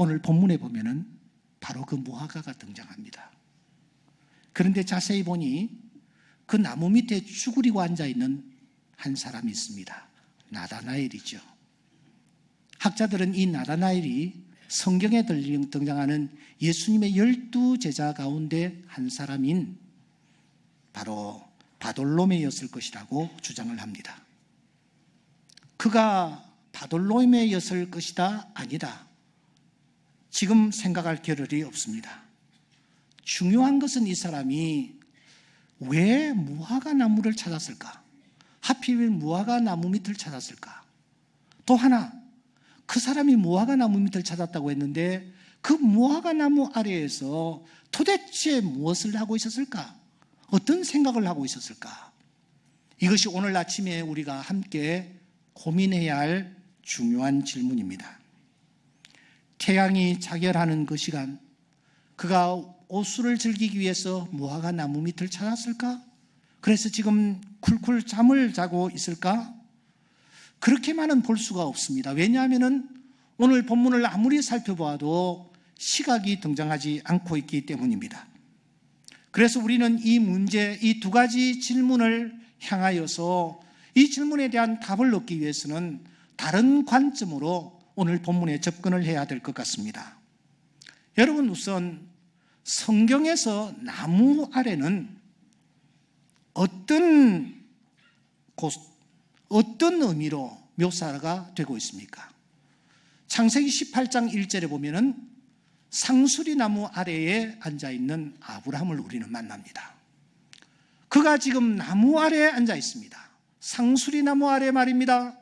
오늘 본문에 보면은 바로 그 무화과가 등장합니다. 그런데 자세히 보니 그 나무 밑에 쭈그리고 앉아있는 한 사람이 있습니다. 나다나엘이죠. 학자들은 이 나다나엘이 성경에 등장하는 예수님의 12제자 가운데 한 사람인 바로 바돌로메였을 것이라고 주장을 합니다. 그가 바돌로메였을 것이다, 아니다, 지금 생각할 겨를이 없습니다. 중요한 것은 이 사람이 왜 무화과 나무를 찾았을까? 하필 무화과 나무 밑을 찾았을까? 또 하나, 그 사람이 무화과 나무 밑을 찾았다고 했는데 그 무화과 나무 아래에서 도대체 무엇을 하고 있었을까? 어떤 생각을 하고 있었을까? 이것이 오늘 아침에 우리가 함께 고민해야 할 중요한 질문입니다. 태양이 자결하는 그 시간, 그가 오수를 즐기기 위해서 무화과 나무 밑을 찾았을까? 그래서 지금 쿨쿨 잠을 자고 있을까? 그렇게만은 볼 수가 없습니다. 왜냐하면 오늘 본문을 아무리 살펴보아도 시각이 등장하지 않고 있기 때문입니다. 그래서 우리는 이 문제, 이 두 가지 질문을 향하여서 이 질문에 대한 답을 얻기 위해서는 다른 관점으로 오늘 본문에 접근을 해야 될 것 같습니다. 여러분, 우선 성경에서 나무 아래는 어떤 의미로 묘사가 되고 있습니까? 창세기 18장 1절에 보면은 상수리 나무 아래에 앉아있는 아브라함을 우리는 만납니다. 그가 지금 나무 아래에 앉아 있습니다. 상수리 나무 아래 말입니다.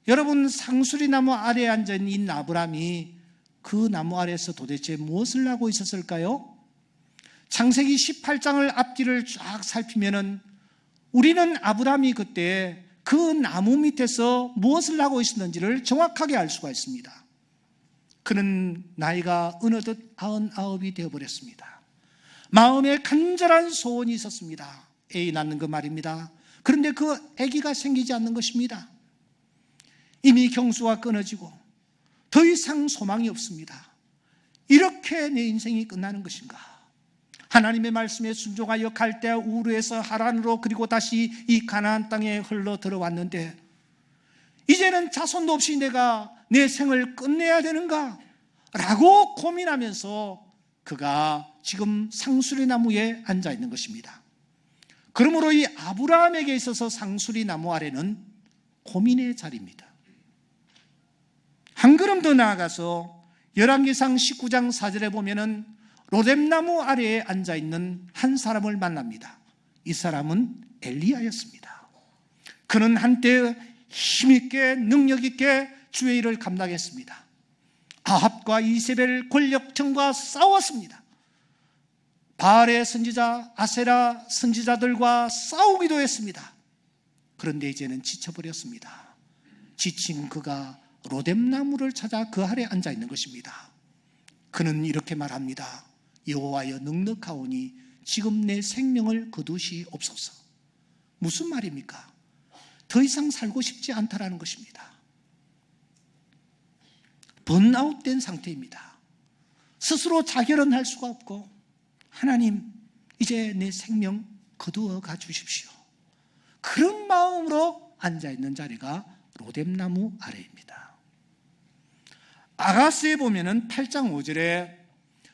여러분, 상수리 나무 아래에 앉아있는 아브라함이 그 나무 아래에서 도대체 무엇을 하고 있었을까요? 창세기 18장을 앞뒤를 쫙 살피면은 우리는 아브라함이 그때 그 나무 밑에서 무엇을 하고 있었는지를 정확하게 알 수가 있습니다. 그는 나이가 어느덧 99이 되어버렸습니다. 마음에 간절한 소원이 있었습니다. 애 낳는 그 말입니다. 그런데 그 아기가 생기지 않는 것입니다. 이미 경수가 끊어지고 더 이상 소망이 없습니다. 이렇게 내 인생이 끝나는 것인가? 하나님의 말씀에 순종하여 갈대아 우르에서 하란으로 그리고 다시 이 가나안 땅에 흘러 들어왔는데 이제는 자손도 없이 내가 내 생을 끝내야 되는가? 라고 고민하면서 그가 지금 상수리 나무에 앉아 있는 것입니다. 그러므로 이 아브라함에게 있어서 상수리 나무 아래는 고민의 자리입니다. 한 걸음 더 나아가서 열왕기상 19장 4절에 보면은 로뎀나무 아래에 앉아있는 한 사람을 만납니다. 이 사람은 엘리야였습니다. 그는 한때 힘있게 능력있게 주의 일을 감당했습니다. 아합과 이세벨 권력층과 싸웠습니다. 바알의 선지자, 아세라 선지자들과 싸우기도 했습니다. 그런데 이제는 지쳐버렸습니다. 지친 그가 로뎀나무를 찾아 그 아래 앉아있는 것입니다. 그는 이렇게 말합니다. 여호와여 넉넉하오니 지금 내 생명을 거두시옵소서. 무슨 말입니까? 더 이상 살고 싶지 않다라는 것입니다. 번아웃된 상태입니다. 스스로 자결은 할 수가 없고 하나님 이제 내 생명 거두어 가 주십시오. 그런 마음으로 앉아있는 자리가 로뎀나무 아래입니다. 아가스에 보면은 8장 5절에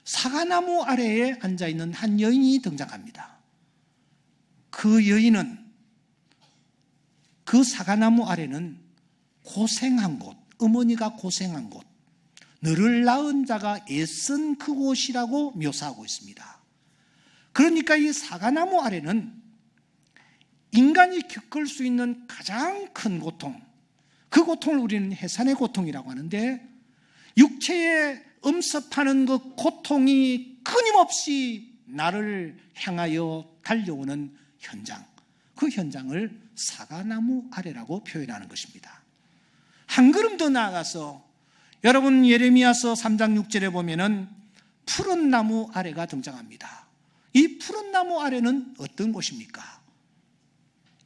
사과나무 아래에 앉아있는 한 여인이 등장합니다. 그 여인은 그 사과나무 아래는 고생한 곳, 어머니가 고생한 곳, 너를 낳은 자가 애쓴 그곳이라고 묘사하고 있습니다. 그러니까 이 사과나무 아래는 인간이 겪을 수 있는 가장 큰 고통, 그 고통을 우리는 해산의 고통이라고 하는데 육체에 엄습하는 그 고통이 끊임없이 나를 향하여 달려오는 현장, 그 현장을 사과나무 아래라고 표현하는 것입니다. 한 걸음 더 나아가서 여러분 예레미야서 3장 6절에 보면은 푸른 나무 아래가 등장합니다. 이 푸른 나무 아래는 어떤 곳입니까?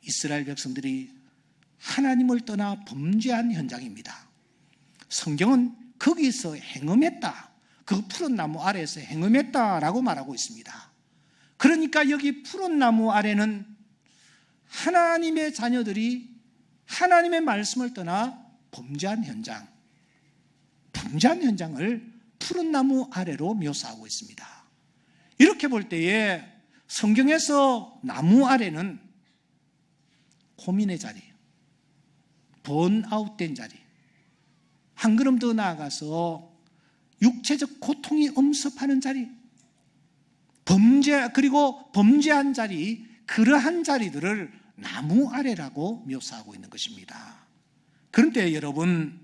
이스라엘 백성들이 하나님을 떠나 범죄한 현장입니다. 성경은 거기서 행음했다. 그 푸른 나무 아래에서 행음했다라고 말하고 있습니다. 그러니까 여기 푸른 나무 아래는 하나님의 자녀들이 하나님의 말씀을 떠나 범죄한 현장을 푸른 나무 아래로 묘사하고 있습니다. 이렇게 볼 때에 성경에서 나무 아래는 고민의 자리, 번아웃된 자리, 한 걸음 더 나아가서 육체적 고통이 엄습하는 자리, 그리고 범죄한 자리, 그러한 자리들을 나무 아래라고 묘사하고 있는 것입니다. 그런데 여러분,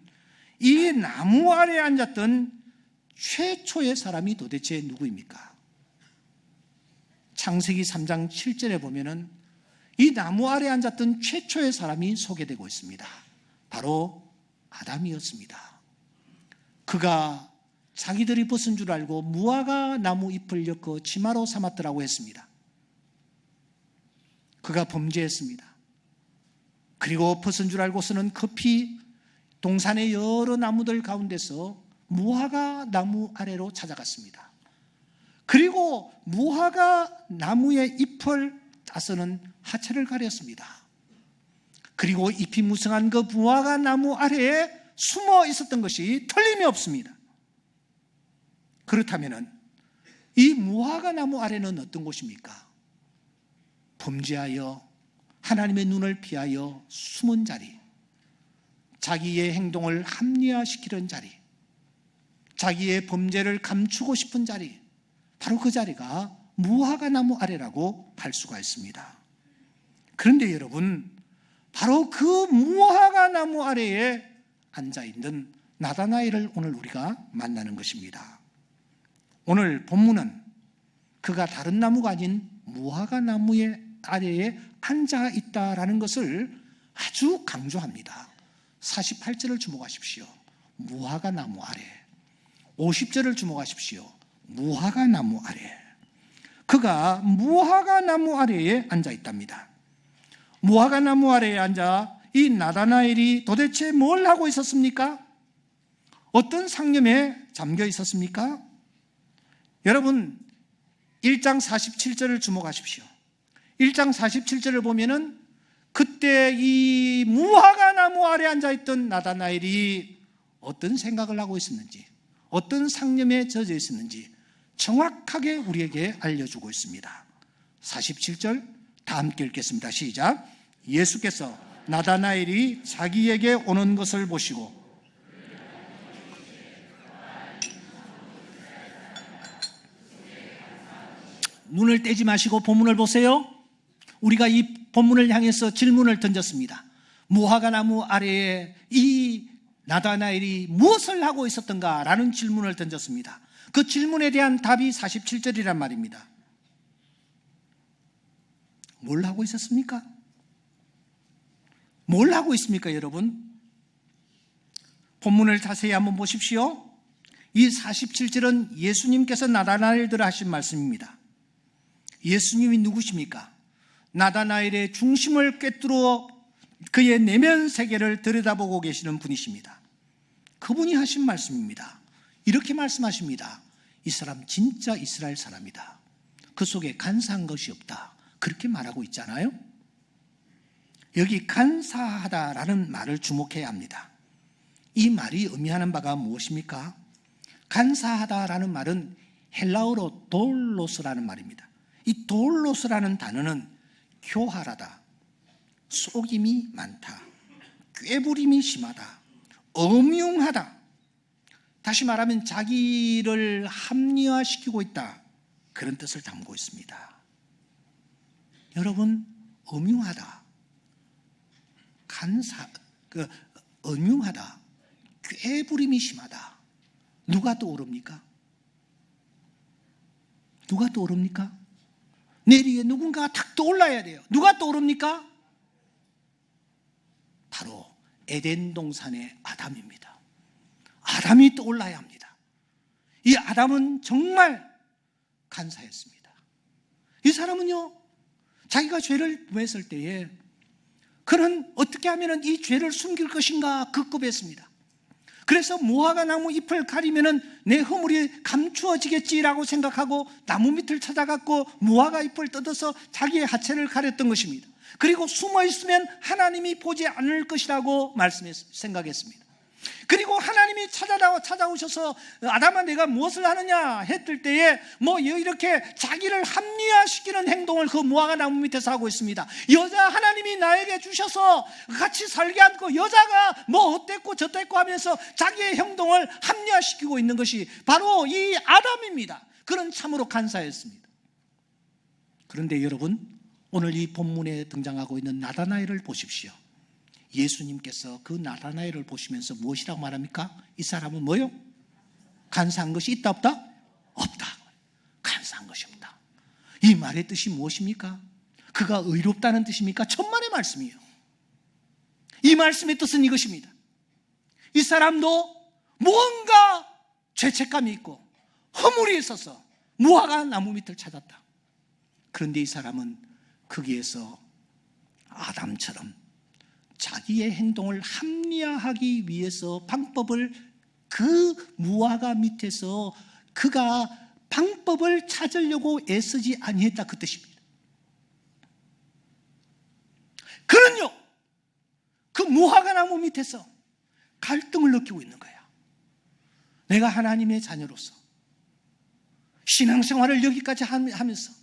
이 나무 아래에 앉았던 최초의 사람이 도대체 누구입니까? 창세기 3장 7절에 보면은 이 나무 아래에 앉았던 최초의 사람이 소개되고 있습니다. 바로 아담이었습니다. 그가 자기들이 벗은 줄 알고 무화과 나무 잎을 엮어 치마로 삼았더라고 했습니다. 그가 범죄했습니다. 그리고 벗은 줄 알고서는 급히 동산의 여러 나무들 가운데서 무화과 나무 아래로 찾아갔습니다. 그리고 무화과 나무의 잎을 따서는 하체를 가렸습니다. 그리고 잎이 무성한 그 무화과 나무 아래에 숨어 있었던 것이 틀림이 없습니다. 그렇다면 이 무화과 나무 아래는 어떤 곳입니까? 범죄하여 하나님의 눈을 피하여 숨은 자리, 자기의 행동을 합리화시키는 자리, 자기의 범죄를 감추고 싶은 자리, 바로 그 자리가 무화과 나무 아래라고 할 수가 있습니다. 그런데 여러분, 바로 그 무화과 나무 아래에 앉아있는 나다나엘을 오늘 우리가 만나는 것입니다. 오늘 본문은 그가 다른 나무가 아닌 무화과 나무의 아래에 앉아 있다라는 것을 아주 강조합니다. 48절을 주목하십시오. 무화과 나무 아래. 50절을 주목하십시오. 무화과 나무 아래. 그가 무화과 나무 아래에 앉아 있답니다. 무화과 나무 아래에 앉아 이 나다나엘이 도대체 뭘 하고 있었습니까? 어떤 상념에 잠겨 있었습니까? 여러분, 1장 47절을 주목하십시오. 1장 47절을 보면은 그때 이 무화과 나무 아래 앉아있던 나다나엘이 어떤 생각을 하고 있었는지, 어떤 상념에 젖어 있었는지 정확하게 우리에게 알려주고 있습니다. 47절 다 함께 읽겠습니다. 시작. 예수께서 나다나엘이 자기에게 오는 것을 보시고 눈을 떼지 마시고 본문을 보세요. 우리가 이 본문을 향해서 질문을 던졌습니다. 무화과 나무 아래에 이 나다나엘이 무엇을 하고 있었던가 라는 질문을 던졌습니다. 그 질문에 대한 답이 47절이란 말입니다. 뭘 하고 있었습니까? 뭘 하고 있습니까, 여러분? 본문을 자세히 한번 보십시오. 이 47절은 예수님께서 나다나엘들을 하신 말씀입니다. 예수님이 누구십니까? 나다나엘의 중심을 꿰뚫어 그의 내면 세계를 들여다보고 계시는 분이십니다. 그분이 하신 말씀입니다. 이렇게 말씀하십니다. 이 사람 진짜 이스라엘 사람이다. 그 속에 간사한 것이 없다. 그렇게 말하고 있잖아요. 여기 간사하다라는 말을 주목해야 합니다. 이 말이 의미하는 바가 무엇입니까? 간사하다라는 말은 헬라어로 돌로스라는 말입니다. 이 돌로스라는 단어는 교활하다, 속임이 많다, 꾀부림이 심하다, 엄흉하다, 다시 말하면 자기를 합리화시키고 있다, 그런 뜻을 담고 있습니다. 여러분, 엄흉하다, 엄흉하다, 꾀부림이 심하다, 누가 떠오릅니까? 누가 떠오릅니까? 내 위에 누군가가 탁 떠올라야 돼요. 누가 떠오릅니까? 바로 에덴 동산의 아담입니다. 아담이 떠올라야 합니다. 이 아담은 정말 간사했습니다. 이 사람은요, 자기가 죄를 범했을 때에 그는 어떻게 하면 이 죄를 숨길 것인가 급급했습니다. 그래서 무화과 나무 잎을 가리면은 내 허물이 감추어지겠지라고 생각하고 나무 밑을 찾아갔고 무화과 잎을 뜯어서 자기의 하체를 가렸던 것입니다. 그리고 숨어 있으면 하나님이 보지 않을 것이라고 생각했습니다. 그리고 하나님이 찾아오셔서 아담아 내가 무엇을 하느냐 했을 때에 이렇게 자기를 합리화시키는 행동을 그 무화과 나무 밑에서 하고 있습니다. 여자 하나님이 나에게 주셔서 같이 살게 않고 여자가 어땠고 저땠고 하면서 자기의 행동을 합리화시키고 있는 것이 바로 이 아담입니다. 그는 참으로 간사했습니다. 그런데 여러분, 오늘 이 본문에 등장하고 있는 나다나엘을 보십시오. 예수님께서 그 나다나엘을 보시면서 무엇이라고 말합니까? 이 사람은 뭐요? 간사한 것이 있다 없다? 없다. 간사한 것이 없다. 이 말의 뜻이 무엇입니까? 그가 의롭다는 뜻입니까? 천만의 말씀이에요. 이 말씀의 뜻은 이것입니다. 이 사람도 무언가 죄책감이 있고 허물이 있어서 무화과 나무 밑을 찾았다. 그런데 이 사람은 거기에서 아담처럼 자기의 행동을 합리화하기 위해서 방법을 그 무화과 밑에서 그가 방법을 찾으려고 애쓰지 아니했다 그 뜻입니다. 그는요 그 무화과 나무 밑에서 갈등을 느끼고 있는 거야. 내가 하나님의 자녀로서 신앙생활을 여기까지 하면서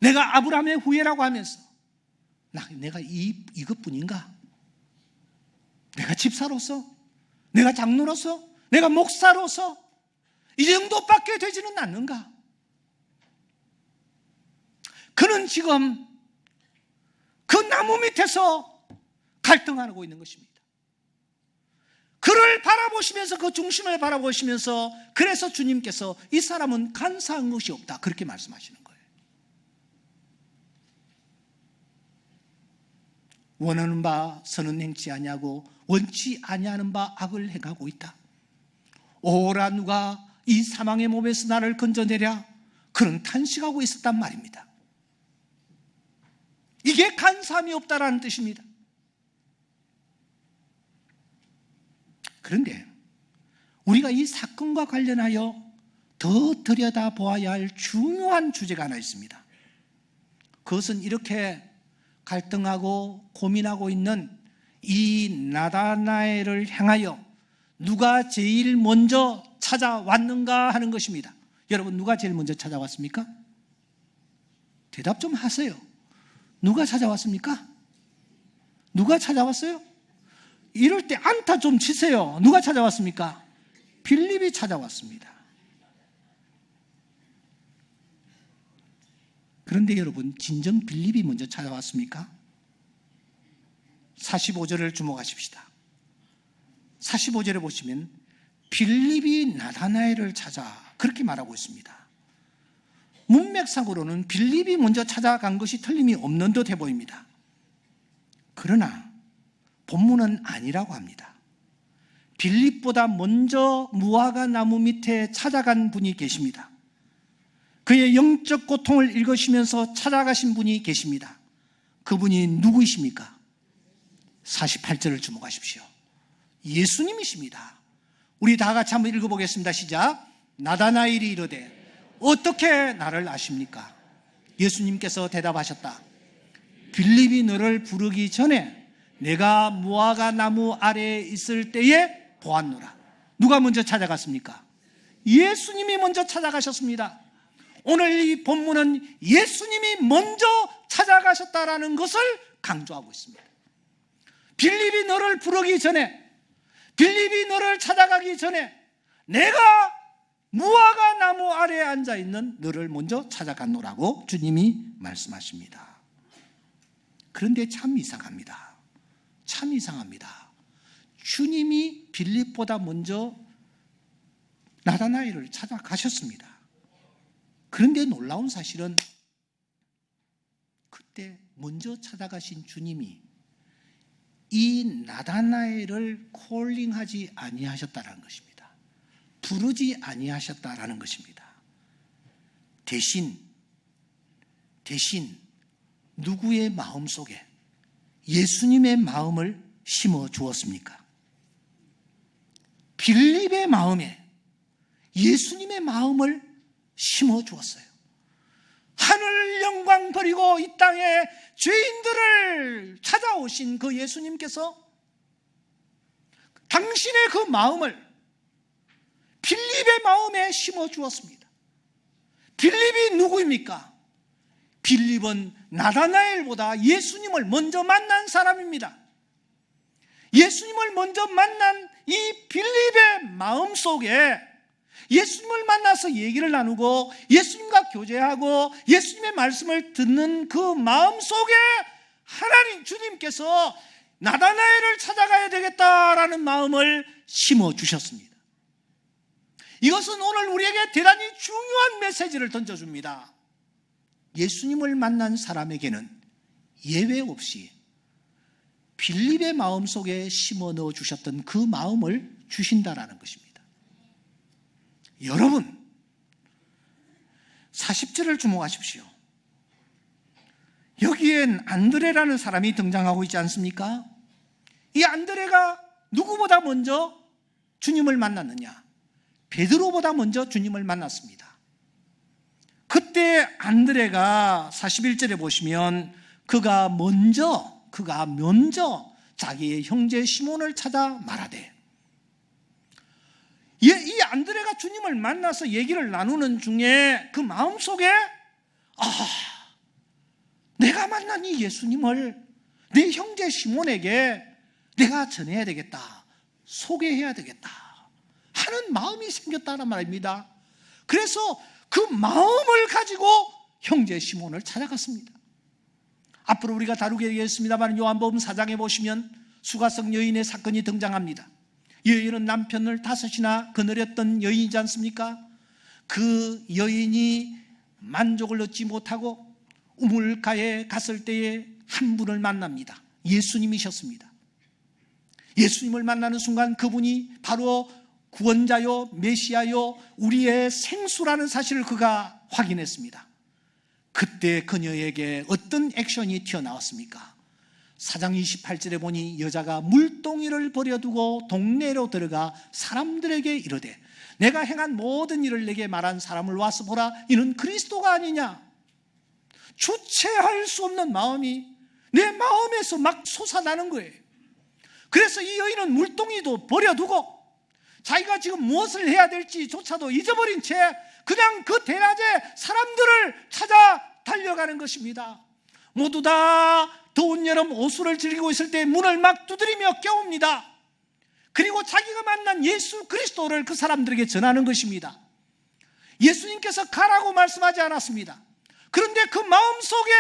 내가 아브라함의 후예라고 하면서 내가 이것뿐인가? 내가 집사로서, 내가 장로로서, 내가 목사로서 이 정도밖에 되지는 않는가? 그는 지금 그 나무 밑에서 갈등하고 있는 것입니다. 그를 바라보시면서 그 중심을 바라보시면서 그래서 주님께서 이 사람은 간사한 것이 없다 그렇게 말씀하시는 거예요. 원하는 바 선은 행치 아니하고 원치 아니하는 바 악을 행하고 있다. 오라 누가 이 사망의 몸에서 나를 건져내랴. 그는 탄식하고 있었단 말입니다. 이게 간사함이 없다라는 뜻입니다. 그런데 우리가 이 사건과 관련하여 더 들여다보아야 할 중요한 주제가 하나 있습니다. 그것은 이렇게 갈등하고 고민하고 있는 이 나다나엘을 향하여 누가 제일 먼저 찾아왔는가 하는 것입니다. 여러분, 누가 제일 먼저 찾아왔습니까? 대답 좀 하세요. 누가 찾아왔습니까? 누가 찾아왔어요? 이럴 때 안타 좀 치세요. 누가 찾아왔습니까? 빌립이 찾아왔습니다. 그런데 여러분, 진정 빌립이 먼저 찾아왔습니까? 45절을 주목하십시다. 45절에 보시면 빌립이 나다나엘을 찾아 그렇게 말하고 있습니다. 문맥상으로는 빌립이 먼저 찾아간 것이 틀림이 없는 듯 해 보입니다. 그러나 본문은 아니라고 합니다. 빌립보다 먼저 무화과 나무 밑에 찾아간 분이 계십니다. 그의 영적 고통을 읽으시면서 찾아가신 분이 계십니다. 그분이 누구이십니까? 48절을 주목하십시오. 예수님이십니다. 우리 다 같이 한번 읽어보겠습니다. 시작. 나다나엘이 이르되 어떻게 나를 아십니까? 예수님께서 대답하셨다. 빌립이 너를 부르기 전에 내가 무화과 나무 아래에 있을 때에 보았노라. 누가 먼저 찾아갔습니까? 예수님이 먼저 찾아가셨습니다. 오늘 이 본문은 예수님이 먼저 찾아가셨다라는 것을 강조하고 있습니다. 빌립이 너를 부르기 전에, 빌립이 너를 찾아가기 전에 내가 무화과 나무 아래에 앉아있는 너를 먼저 찾아갔노라고 주님이 말씀하십니다. 그런데 참 이상합니다. 참 이상합니다. 주님이 빌립보다 먼저 나다나엘을 찾아가셨습니다. 그런데 놀라운 사실은 그때 먼저 찾아가신 주님이 이 나다나엘을 콜링하지 아니하셨다는 것입니다. 부르지 아니하셨다라는 것입니다. 대신 누구의 마음속에 예수님의 마음을 심어 주었습니까? 빌립의 마음에 예수님의 마음을 심어 주었어요. 하늘 영광 버리고 이 땅에 죄인들을 찾아오신 그 예수님께서 당신의 그 마음을 빌립의 마음에 심어 주었습니다. 빌립이 누구입니까? 빌립은 나다나엘보다 예수님을 먼저 만난 사람입니다. 예수님을 먼저 만난 이 빌립의 마음속에 예수님을 만나서 얘기를 나누고 예수님과 교제하고 예수님의 말씀을 듣는 그 마음속에 하나님 주님께서 나다나엘을 찾아가야 되겠다라는 마음을 심어주셨습니다. 이것은 오늘 우리에게 대단히 중요한 메시지를 던져줍니다. 예수님을 만난 사람에게는 예외 없이 빌립의 마음속에 심어 넣어주셨던 그 마음을 주신다라는 것입니다. 여러분, 40절을 주목하십시오. 여기엔 안드레라는 사람이 등장하고 있지 않습니까? 이 안드레가 누구보다 먼저 주님을 만났느냐? 베드로보다 먼저 주님을 만났습니다. 그때 안드레가 41절에 보시면 그가 먼저 자기의 형제 시몬을 찾아 말하되, 이 안드레가 주님을 만나서 얘기를 나누는 중에 그 마음속에 내가 만난 이 예수님을 내 형제 시몬에게 내가 전해야 되겠다, 소개해야 되겠다 하는 마음이 생겼다는 말입니다. 그래서 그 마음을 가지고 형제 시몬을 찾아갔습니다. 앞으로 우리가 다루게 되겠습니다만 요한복음 4장에 보시면 수가성 여인의 사건이 등장합니다. 이 여인은 남편을 5이나 거느렸던 여인이지 않습니까? 그 여인이 만족을 얻지 못하고 우물가에 갔을 때에 한 분을 만납니다. 예수님이셨습니다. 예수님을 만나는 순간 그분이 바로 구원자요, 메시아요, 우리의 생수라는 사실을 그가 확인했습니다. 그때 그녀에게 어떤 액션이 튀어나왔습니까? 4장 28절에 보니 여자가 물동이를 버려두고 동네로 들어가 사람들에게 이르되, 내가 행한 모든 일을 내게 말한 사람을 와서 보라, 이는 그리스도가 아니냐? 주체할 수 없는 마음이 내 마음에서 막 솟아나는 거예요. 그래서 이 여인은 물동이도 버려두고 자기가 지금 무엇을 해야 될지조차도 잊어버린 채 그냥 그 대낮에 사람들을 찾아 달려가는 것입니다. 모두 다 더운 여름 오수를 즐기고 있을 때 문을 막 두드리며 깨웁니다. 그리고 자기가 만난 예수 그리스도를 그 사람들에게 전하는 것입니다. 예수님께서 가라고 말씀하지 않았습니다. 그런데 그 마음속에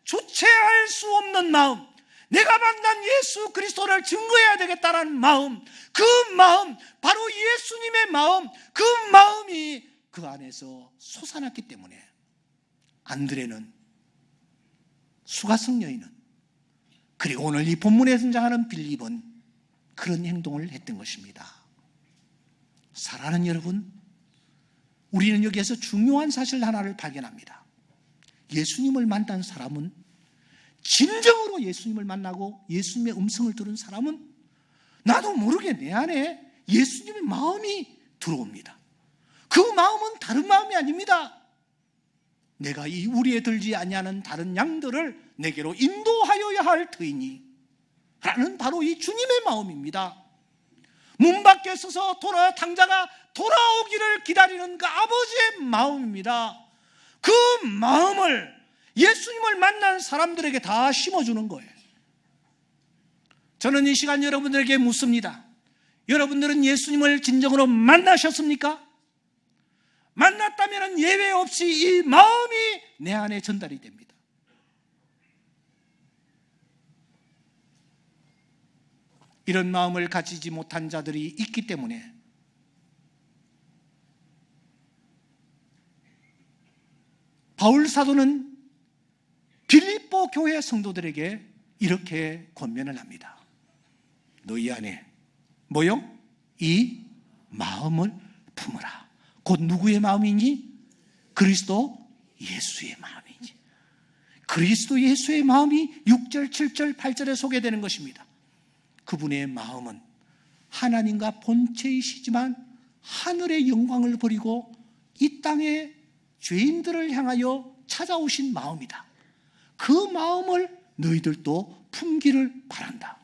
주체할 수 없는 마음, 내가 만난 예수 그리스도를 증거해야 되겠다는 마음, 그 마음, 바로 예수님의 마음, 그 마음이 그 안에서 솟아났기 때문에 안드레는, 수가성 여인은, 그리고 오늘 이 본문에 등장하는 빌립은 그런 행동을 했던 것입니다. 사랑하는 여러분, 우리는 여기에서 중요한 사실 하나를 발견합니다. 예수님을 만난 사람은, 진정으로 예수님을 만나고 예수님의 음성을 들은 사람은 나도 모르게 내 안에 예수님의 마음이 들어옵니다. 그 마음은 다른 마음이 아닙니다. 내가 이 우리에 들지 아니하는 다른 양들을 내게로 인도하여야 할 터이니 라는 바로 이 주님의 마음입니다. 문 밖에 서서 당자가 돌아오기를 기다리는 그 아버지의 마음입니다. 그 마음을 예수님을 만난 사람들에게 다 심어주는 거예요. 저는 이 시간 여러분들에게 묻습니다. 여러분들은 예수님을 진정으로 만나셨습니까? 만났다면 예외 없이 이 마음이 내 안에 전달이 됩니다. 이런 마음을 가지지 못한 자들이 있기 때문에 바울 사도는 빌립보 교회 성도들에게 이렇게 권면을 합니다. 너희 안에 뭐요? 이 마음을 품으라. 곧 누구의 마음이니? 그리스도 예수의 마음이니. 그리스도 예수의 마음이 6절, 7절, 8절에 소개되는 것입니다. 그분의 마음은 하나님과 본체이시지만 하늘의 영광을 버리고 이 땅에 죄인들을 향하여 찾아오신 마음이다. 그 마음을 너희들도 품기를 바란다.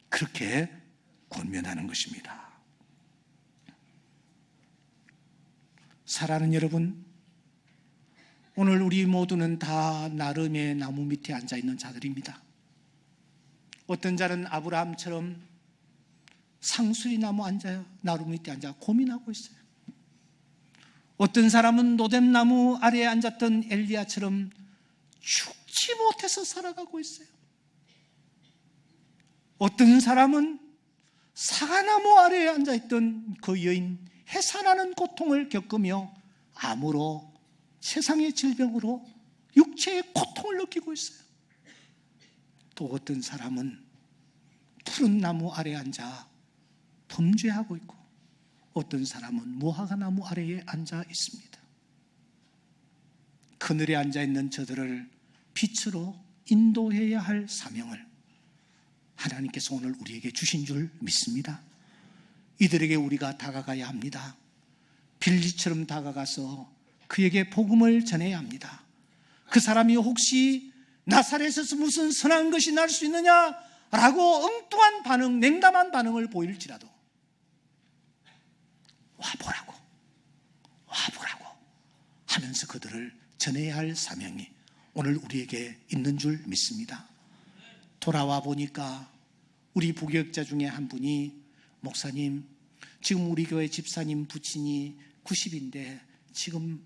그렇게 권면하는 것입니다. 사랑하는 여러분, 오늘 우리 모두는 다 나름의 나무 밑에 앉아있는 자들입니다. 어떤 자는 아브라함처럼 상수리 나무 밑에 앉아 고민하고 있어요. 어떤 사람은 노뎀나무 아래에 앉았던 엘리야처럼 죽지 못해서 살아가고 있어요. 어떤 사람은 사과나무 아래에 앉아있던 그 여인, 해산하는 고통을 겪으며 암으로, 세상의 질병으로 육체의 고통을 느끼고 있어요. 또 어떤 사람은 푸른 나무 아래에 앉아 범죄하고 있고, 어떤 사람은 무화과나무 아래에 앉아 있습니다. 그늘에 앉아 있는 저들을 빛으로 인도해야 할 사명을 하나님께서 오늘 우리에게 주신 줄 믿습니다. 이들에게 우리가 다가가야 합니다. 빌리처럼 다가가서 그에게 복음을 전해야 합니다. 그 사람이 혹시 나사렛에서 무슨 선한 것이 날 수 있느냐라고 엉뚱한 반응, 냉담한 반응을 보일지라도 와보라고 하면서 그들을 전해야 할 사명이 오늘 우리에게 있는 줄 믿습니다. 돌아와 보니까 우리 부교역자 중에 한 분이, 목사님, 지금 우리 교회 집사님 부친이 90인데 지금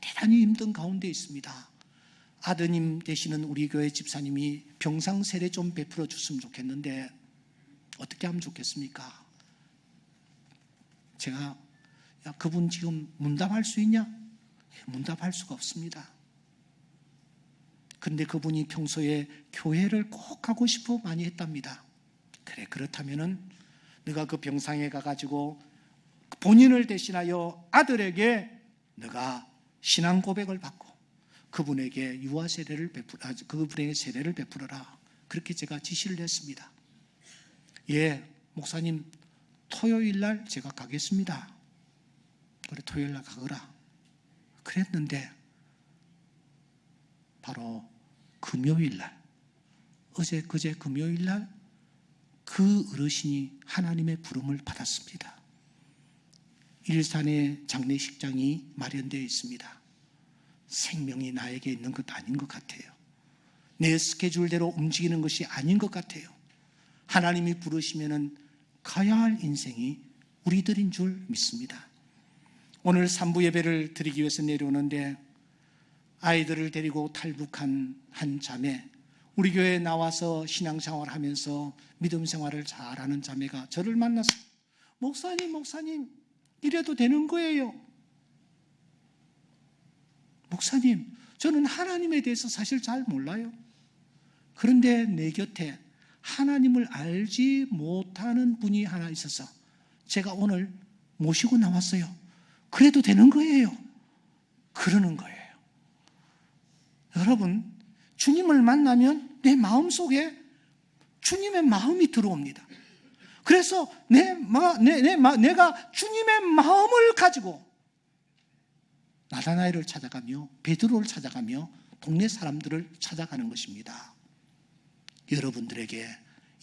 대단히 힘든 가운데 있습니다. 아드님 되시는 우리 교회 집사님이 병상 세례 좀 베풀어 줬으면 좋겠는데 어떻게 하면 좋겠습니까? 제가, 야, 그분 지금 문답할 수 있냐? 문답할 수가 없습니다. 그런데 그분이 평소에 교회를 꼭 가고 싶어 많이 했답니다. 그래, 그렇다면은 네가 그 병상에 가가지고 본인을 대신하여 아들에게 네가 신앙 고백을 받고 그분에게 유아 세례를 그분에게 세례를 베풀어라. 그렇게 제가 지시를 했습니다. 예, 목사님, 토요일 날 제가 가겠습니다. 그래, 토요일 날 가거라. 그랬는데 바로 금요일 날, 그제 금요일 날 그 어르신이 하나님의 부름을 받았습니다. 일산에 장례식장이 마련되어 있습니다. 생명이 나에게 있는 것 아닌 것 같아요. 내 스케줄대로 움직이는 것이 아닌 것 같아요. 하나님이 부르시면은 가야 할 인생이 우리들인 줄 믿습니다. 오늘 3부 예배를 드리기 위해서 내려오는데 아이들을 데리고 탈북한 한 자매, 우리 교회에 나와서 신앙생활을 하면서 믿음 생활을 잘하는 자매가 저를 만나서 목사님 이래도 되는 거예요. 목사님, 저는 하나님에 대해서 사실 잘 몰라요. 그런데 내 곁에 하나님을 알지 못하는 분이 하나 있어서 제가 오늘 모시고 나왔어요. 그래도 되는 거예요. 그러는 거예요. 여러분, 주님을 만나면 내 마음속에 주님의 마음이 들어옵니다. 그래서 내가 주님의 마음을 가지고 나다나엘을 찾아가며 베드로를 찾아가며 동네 사람들을 찾아가는 것입니다. 여러분들에게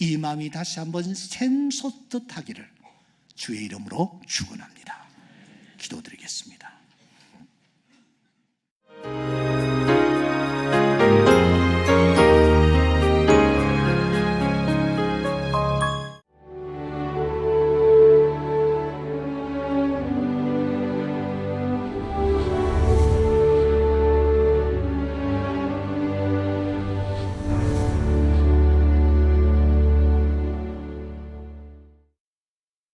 이 마음이 다시 한번 샘솟듯 하기를 주의 이름으로 축원합니다. 기도드리겠습니다.